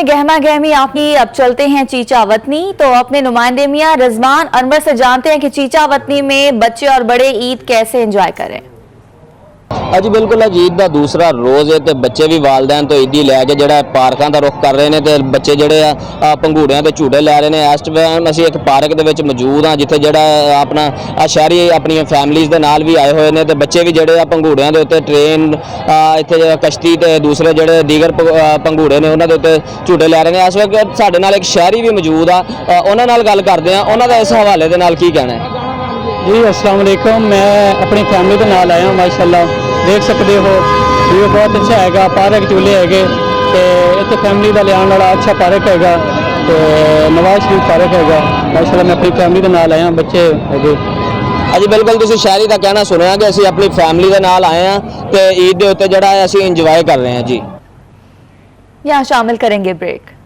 गहमा गहमी आपकी। अब चलते हैं चीचा वतनी। तो अपने नुमाइंदे मियां रिजवान अनवर से जानते हैं कि चीचा वतनी में बच्चे और बड़े ईद कैसे एंजॉय करें। जी बिल्कुल, अज ईद का दूसरा रोज़ है तो बच्चे भी वालदैन तो ईदी लैके जो पार्कों का रुख कर रहे हैं। तो बच्चे जोड़े पंघूड़ियां के झूटे लै रहे हैं। इस टाइम असी एक पार्क के मौजूद हाँ जिथे जो अपना शहरी अपनी फैमिलीज़ के नाल भी आए हुए हैं। तो बच्चे भी जोड़े पंघूड़ियां के उत्ते ट्रेन इतने कश्ती तो दूसरे जोड़े दीगर पंघूड़े ने उन्होंने उत्ते झूटे लै रहे हैं। इस वक्त साडे नाल एक शहरी भी मौजूद आ, उन्होंने नाल गल करते हैं। उन्होंने इस हवाले के नाल की कहना है। जी अस्सलाम वालेकुम, मैं अपनी फैमिली के नाल आया हूँ। माशाल्लाह देख सकते हो व्यू बहुत अच्छा है। पार्क झूले है तो फैमिली का लियान वाला अच्छा पार्क है तो नवाज शरीफ पार्क है। माशाल्लाह मैं अपनी फैमिली के नाल आया, बच्चे है। जी बिल्कुल, तुसीं शहरी का कहना सुनिया कि असीं अपनी फैमिली के नाल आए हैं तो ईद के उत्ते जिहड़ा है असीं इंजॉय कर रहे हैं। जी यहाँ शामिल करेंगे ब्रेक।